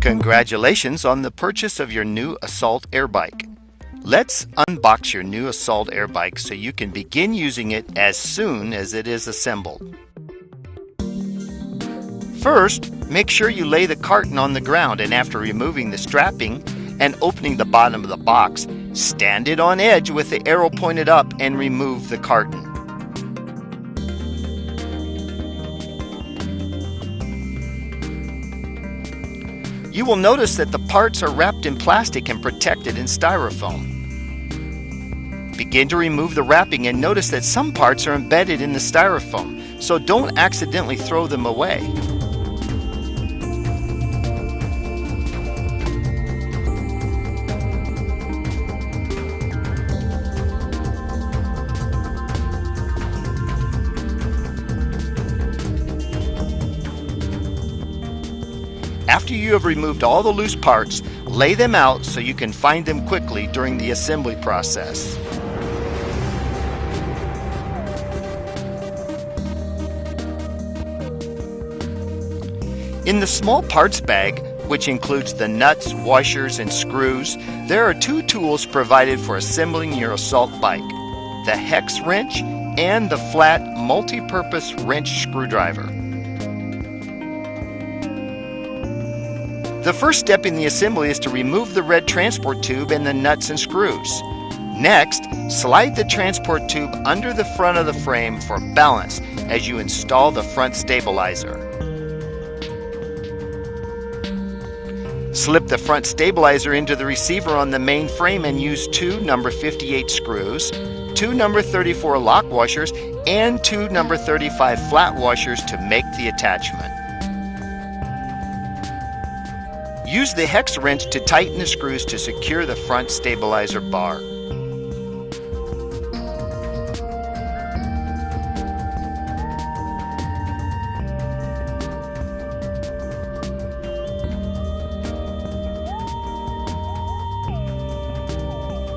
Congratulations on the purchase of your new Assault AirBike. Let's unbox your new Assault AirBike so you can begin using it as soon as it is assembled. First, make sure you lay the carton on the ground, and after removing the strapping and opening the bottom of the box, stand it on edge with the arrow pointed up and remove the carton. You will notice that the parts are wrapped in plastic and protected in styrofoam. Begin to remove the wrapping and notice that some parts are embedded in the styrofoam, so don't accidentally throw them away. After you have removed all the loose parts, lay them out so you can find them quickly during the assembly process. In the small parts bag, which includes the nuts, washers, and screws, there are two tools provided for assembling your Assault bike: the hex wrench and the flat multi-purpose wrench screwdriver. The first step in the assembly is to remove the red transport tube and the nuts and screws. Next, slide the transport tube under the front of the frame for balance as you install the front stabilizer. Slip the front stabilizer into the receiver on the main frame and use two number 58 screws, two number 34 lock washers, and two number 35 flat washers to make the attachment. Use the hex wrench to tighten the screws to secure the front stabilizer bar.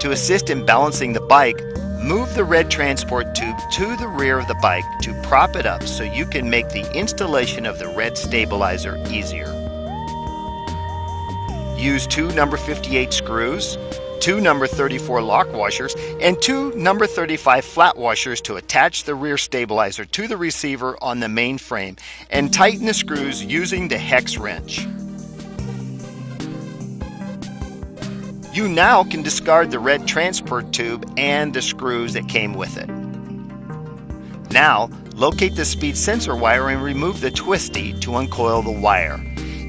To assist in balancing the bike, move the red transport tube to the rear of the bike to prop it up so you can make the installation of the red stabilizer easier. Use two number 58 screws, two number 34 lock washers, and two number 35 flat washers to attach the rear stabilizer to the receiver on the main frame, and tighten the screws using the hex wrench. You now can discard the red transport tube and the screws that came with it. Now, locate the speed sensor wire and remove the twisty to uncoil the wire.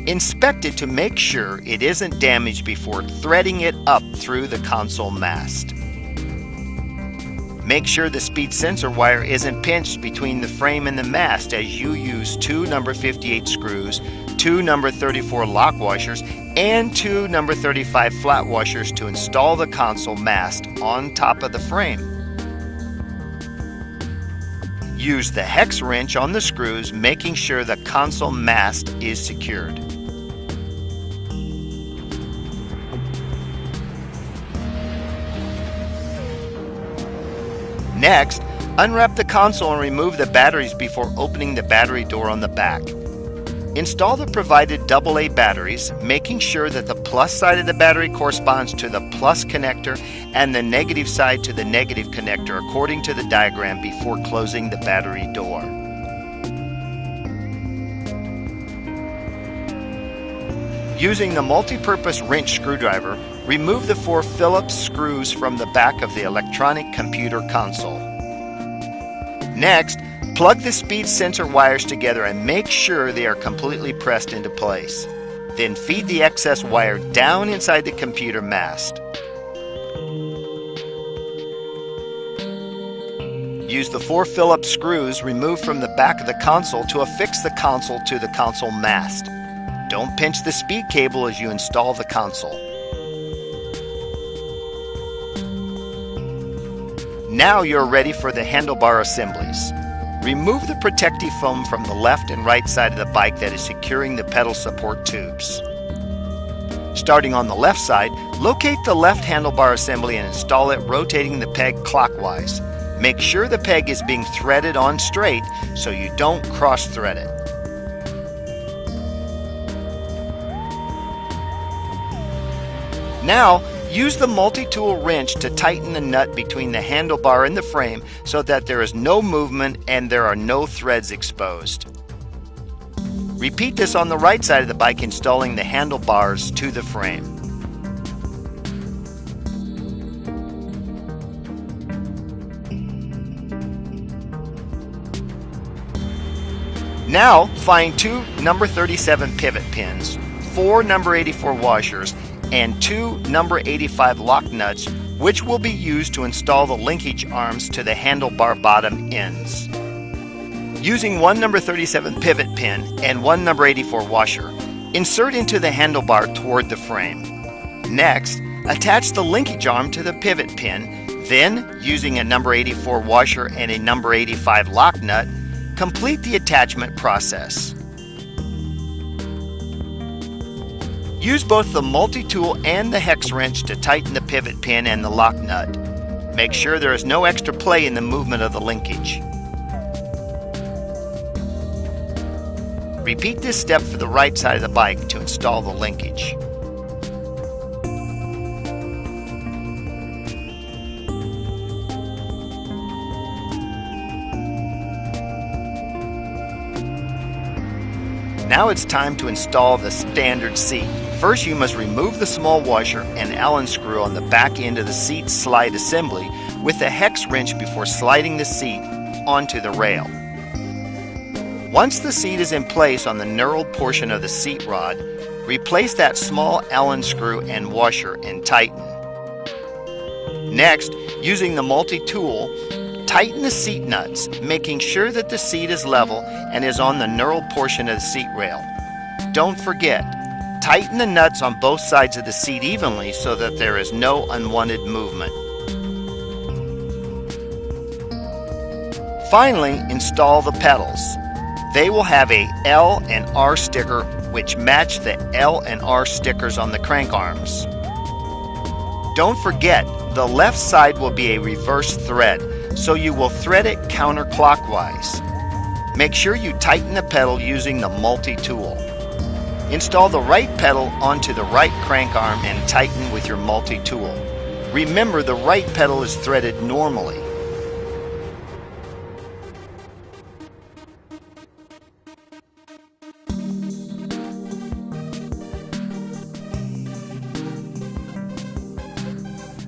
Inspect it to make sure it isn't damaged before threading it up through the console mast. Make sure the speed sensor wire isn't pinched between the frame and the mast as you use two number 58 screws, two number 34 lock washers, and two number 35 flat washers to install the console mast on top of the frame. Use the hex wrench on the screws, making sure the console mast is secured. Next, unwrap the console and remove the batteries before opening the battery door on the back. Install the provided AA batteries, making sure that the plus side of the battery corresponds to the plus connector and the negative side to the negative connector according to the diagram before closing the battery door. Using the multi-purpose wrench screwdriver, remove the four Phillips screws from the back of the electronic computer console. Next, plug the speed sensor wires together and make sure they are completely pressed into place. Then feed the excess wire down inside the computer mast. Use the four Phillips screws removed from the back of the console to affix the console to the console mast. Don't pinch the speed cable as you install the console. Now you're ready for the handlebar assemblies. Remove the protective foam from the left and right side of the bike that is securing the pedal support tubes. Starting on the left side, locate the left handlebar assembly and install it, rotating the peg clockwise. Make sure the peg is being threaded on straight so you don't cross-thread it. Now, use the multi-tool wrench to tighten the nut between the handlebar and the frame so that there is no movement and there are no threads exposed. Repeat this on the right side of the bike, installing the handlebars to the frame. Now, find 2 number 37 pivot pins, 4 number 84 washers, and 2 number 85 lock nuts, which will be used to install the linkage arms to the handlebar bottom ends. Using 1 number 37 pivot pin and 1 number 84 washer, insert into the handlebar toward the frame. Next, attach the linkage arm to the pivot pin, then, using a number 84 washer and a number 85 lock nut, complete the attachment process. Use both the multi-tool and the hex wrench to tighten the pivot pin and the lock nut. Make sure there is no extra play in the movement of the linkage. Repeat this step for the right side of the bike to install the linkage. Now it's time to install the standard seat. First, you must remove the small washer and Allen screw on the back end of the seat slide assembly with the hex wrench before sliding the seat onto the rail. Once the seat is in place on the knurled portion of the seat rod, replace that small Allen screw and washer and tighten. Next, using the multi-tool, tighten the seat nuts, making sure that the seat is level and is on the knurled portion of the seat rail. Don't forget, tighten the nuts on both sides of the seat evenly so that there is no unwanted movement. Finally, install the pedals. They will have a L and R sticker which match the L and R stickers on the crank arms. Don't forget, the left side will be a reverse thread, so you will thread it counterclockwise. Make sure you tighten the pedal using the multi-tool. Install the right pedal onto the right crank arm and tighten with your multi-tool. Remember, the right pedal is threaded normally.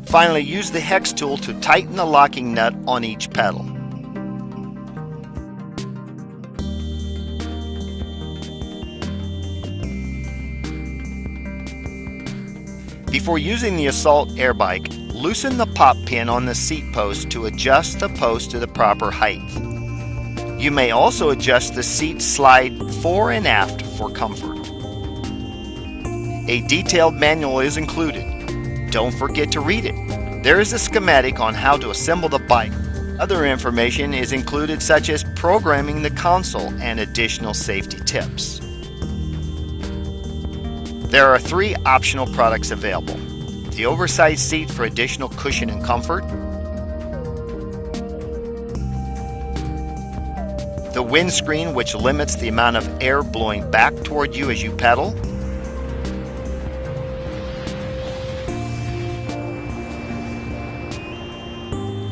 Finally, use the hex tool to tighten the locking nut on each pedal. Before using the Assault AirBike, loosen the pop pin on the seat post to adjust the post to the proper height. You may also adjust the seat slide fore and aft for comfort. A detailed manual is included. Don't forget to read it. There is a schematic on how to assemble the bike. Other information is included, such as programming the console and additional safety tips. There are 3 optional products available: the oversized seat for additional cushion and comfort, the windscreen which limits the amount of air blowing back toward you as you pedal,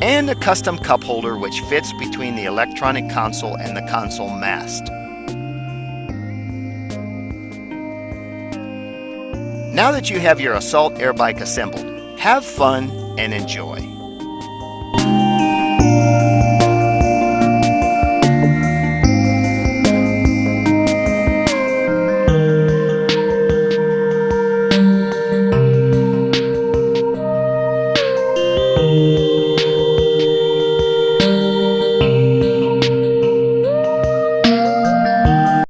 and a custom cup holder which fits between the electronic console and the console mast. Now that you have your Assault AirBike assembled, have fun and enjoy.